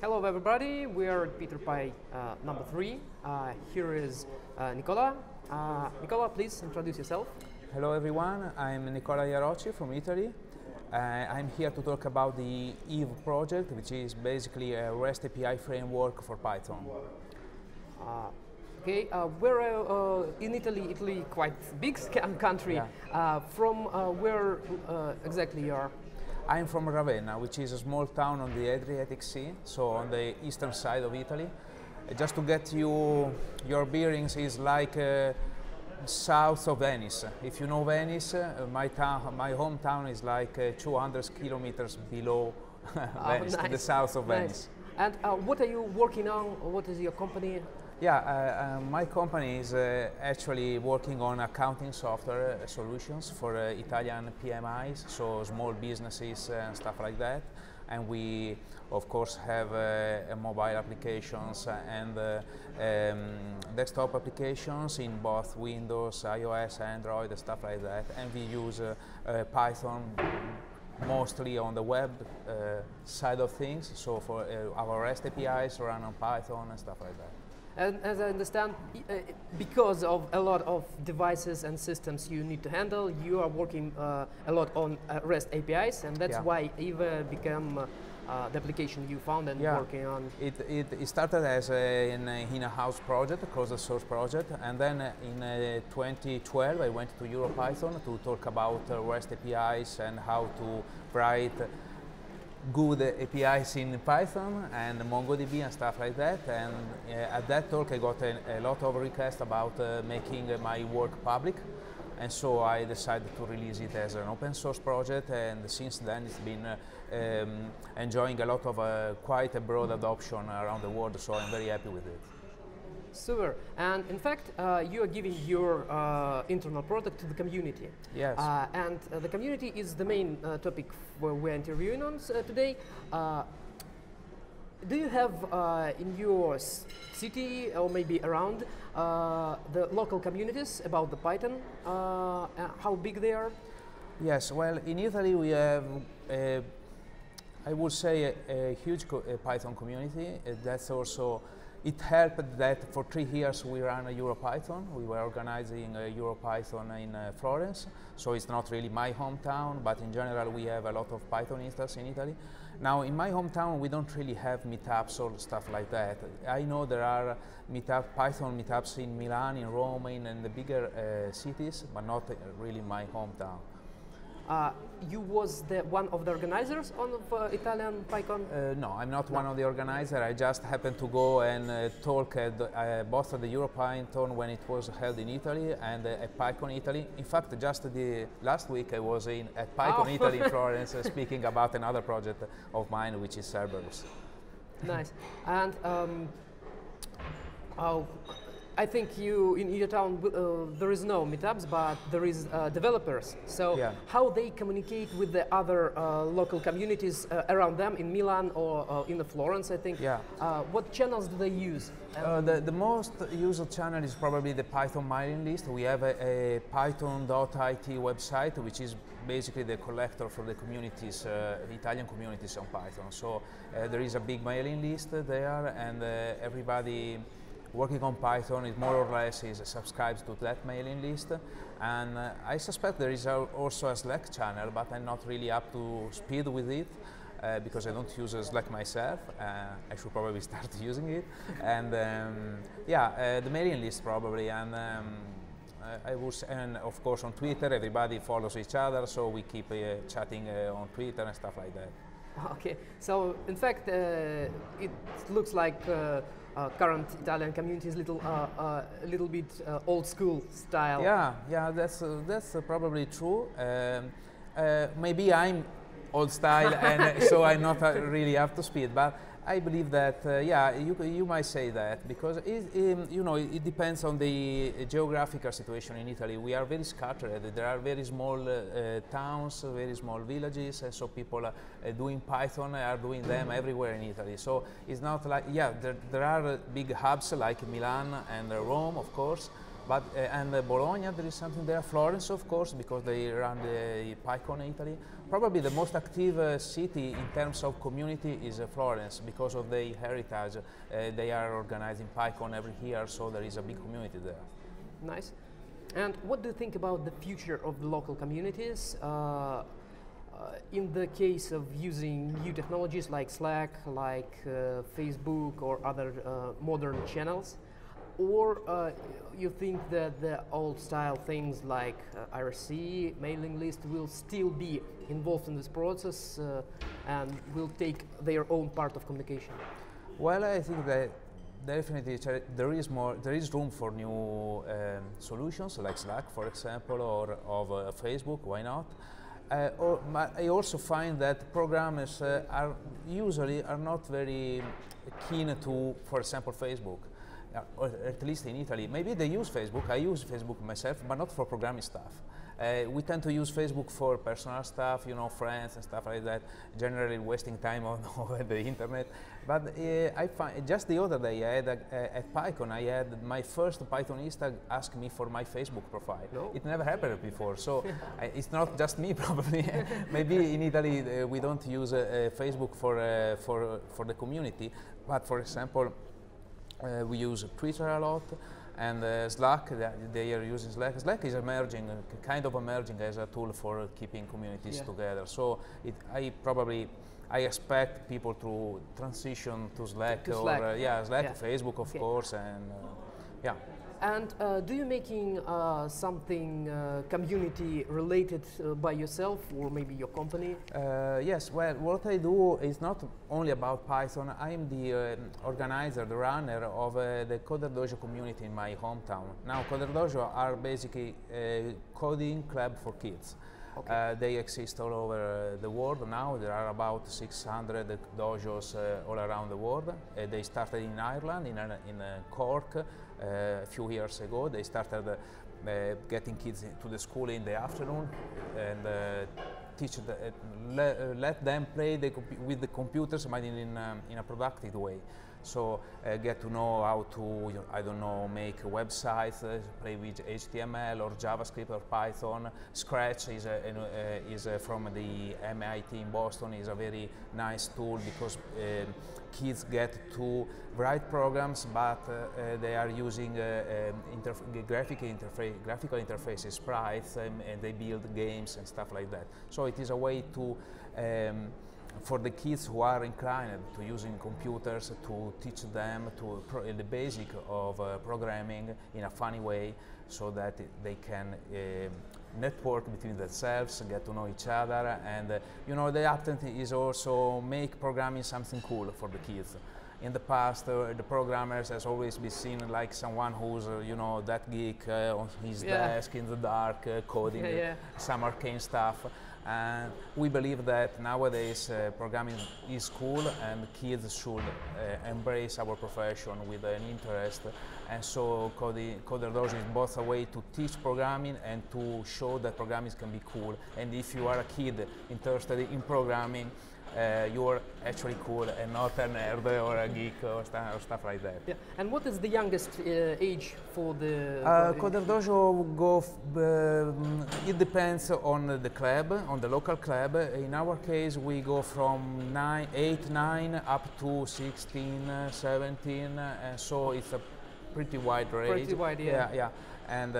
Hello everybody, we are at PiterPy number 3. Here is Nicola. Nicola, please introduce yourself. Hello everyone, I'm Nicola Iarocci from Italy. I'm here to talk about the Eve project, which is basically a REST API framework for Python. Okay, we're in Italy. Italy quite big country. Yeah. From where exactly you are? I'm from Ravenna, which is a small town on the Adriatic Sea, so on the eastern side of Italy. Just to get you your bearings, is like south of Venice. If you know Venice, my hometown is like 200 kilometers below Venice, nice. to the south of Nice. Venice. And what are you working on? What is your company? Yeah, my company is actually working on accounting software solutions for Italian PMIs, so small businesses and stuff like that. And we, of course, have mobile applications and desktop applications in both Windows, iOS, Android, and stuff like that. And we use Python mostly on the web side of things. So for our REST APIs run on Python and stuff like that. And as I understand, because of a lot of devices and systems you need to handle, you are working a lot on REST APIs, and that's why Eve became the application you found and working on. It started as in a house project, a closed source project, and then in 2012 I went to EuroPython to talk about REST APIs and how to write good APIs in Python and MongoDB and stuff like that. And at that talk I got a lot of requests about making my work public, and so I decided to release it as an open source project, and since then it's been enjoying a lot of quite a broad adoption around the world, so I'm very happy with it. Super. And in fact, you are giving your internal product to the community. Yes. And the community is the main topic we're interviewing on today. Do you have in your city or maybe around the local communities about the Python? How big they are? Yes. Well, in Italy we have, I would say, a huge Python community. That's also. It helped that for 3 years we ran a EuroPython. We were organizing a EuroPython in Florence, so it's not really my hometown, but in general we have a lot of Pythonists in Italy. Now in my hometown we don't really have meetups or stuff like that. I know there are Python meetups in Milan, in Rome, in the bigger cities, but not really my hometown. You was one of the organizers of Italian PyCon? No, I'm not one of the organizers. I just happened to go and talk at both at the EuroPython when it was held in Italy and at PyCon Italy. In fact, just last week I was at PyCon Italy in Florence speaking about another project of mine, which is Cerberus. Nice. And I think in your town there is no meetups, but there is developers. So how they communicate with the other local communities around them in Milan or in Florence, I think. What channels do they use? The most used channel is probably the Python mailing list. We have a python.it website, which is basically the collector for the communities, Italian communities on Python. So there is a big mailing list there, and everybody working on Python is more or less subscribes to that mailing list. And I suspect there is also a Slack channel, but I'm not really up to speed with it because I don't use Slack myself. I should probably start using it. And the mailing list probably. And and of course on Twitter everybody follows each other, so we keep chatting on Twitter and stuff like that. Okay, so in fact it looks like current Italian community is a little bit old school style. Yeah, that's probably true. Maybe I'm old style, and so I'm not really up to speed. But I believe that you might say that because it depends on the geographical situation in Italy. We are very scattered. There are very small towns, very small villages, and so people doing Python are doing them everywhere in Italy. So it's not like there are big hubs like Milan and Rome, of course, But and Bologna, there is something there. Florence, of course, because they run the PyCon in Italy. Probably the most active city in terms of community is Florence, because of their heritage. They are organizing PyCon every year, so there is a big community there. Nice. And what do you think about the future of the local communities in the case of using new technologies like Slack, like Facebook or other modern channels? Or you think that the old style things like IRC, mailing list will still be involved in this process and will take their own part of communication? Well, I think that definitely there is room for new solutions like Slack, for example, or of Facebook. Why not? I also find that programmers are not very keen to, for example, Facebook. Or at least in Italy. Maybe they use Facebook. I use Facebook myself, but not for programming stuff. We tend to use Facebook for personal stuff, you know, friends and stuff like that, generally wasting time on the internet. But I find, just the other day, I had at PyCon, I had my first Pythonista ask me for my Facebook profile. No. It never happened before, so it's not just me probably. Maybe in Italy we don't use Facebook for the community, but for example, we use Twitter a lot, and Slack, they are using Slack. Slack is emerging, kind of emerging as a tool for keeping communities together. So I expect people to transition to Slack, Slack. Slack, Facebook, of course, and yeah. And do you making something community related by yourself or maybe your company? Yes, well, what I do is not only about Python. I am the organizer, the runner of the Coderdojo community in my hometown. Now, Coderdojo are basically a coding club for kids. Okay. They exist all over the world now. There are about 600 dojos all around the world. They started in Ireland, in Cork, a few years ago. They started getting kids to the school in the afternoon and let them play with the computers, but in a productive way. So get to know how to, I don't know, make websites, play with HTML or JavaScript or Python. Scratch is from the MIT in Boston, is a very nice tool because kids get to write programs, but they are using graphical interfaces, sprites, and they build games and stuff like that. So it is a way to for the kids who are inclined to using computers, to teach them the basic of programming in a funny way, so that they can network between themselves, get to know each other, and you know, the intent is also make programming something cool for the kids. In the past, the programmers has always been seen like someone who's, you know, that geek on his desk in the dark, coding some arcane stuff. And we believe that nowadays programming is cool, and kids should embrace our profession with an interest. And so Coderdojo is both a way to teach programming and to show that programming can be cool. And if you are a kid interested in programming, you are actually cool and not a nerd or a geek or stuff like that. Yeah. And what is the youngest age for the Coderdojo it depends on the club, on the local club. In our case, we go from 8, 9 up to 16, 17, and so it's a pretty wide range. Pretty wide, yeah. Yeah. And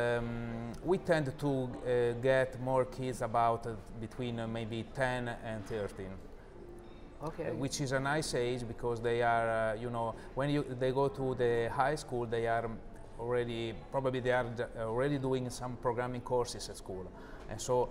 we tend to get more kids about between maybe 10 and 13. Okay. Which is a nice age because they are, you know, when they go to the high school, they are already already doing some programming courses at school, and so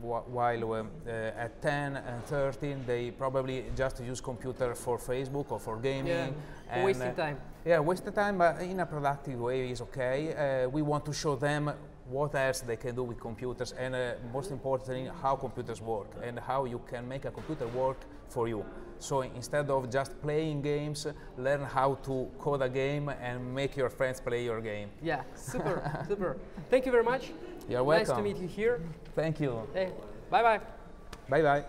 while at 10 and 13 they probably just use computer for Facebook or for gaming. Yeah, and, wasting time. Yeah, wasting time, but in a productive way is okay. We want to show them what else they can do with computers, and most importantly, how computers work and how you can make a computer work for you. So instead of just playing games, learn how to code a game and make your friends play your game. Yeah, super, super. Thank you very much. You're welcome. Nice to meet you here. Thank you. Hey, bye-bye. Bye-bye.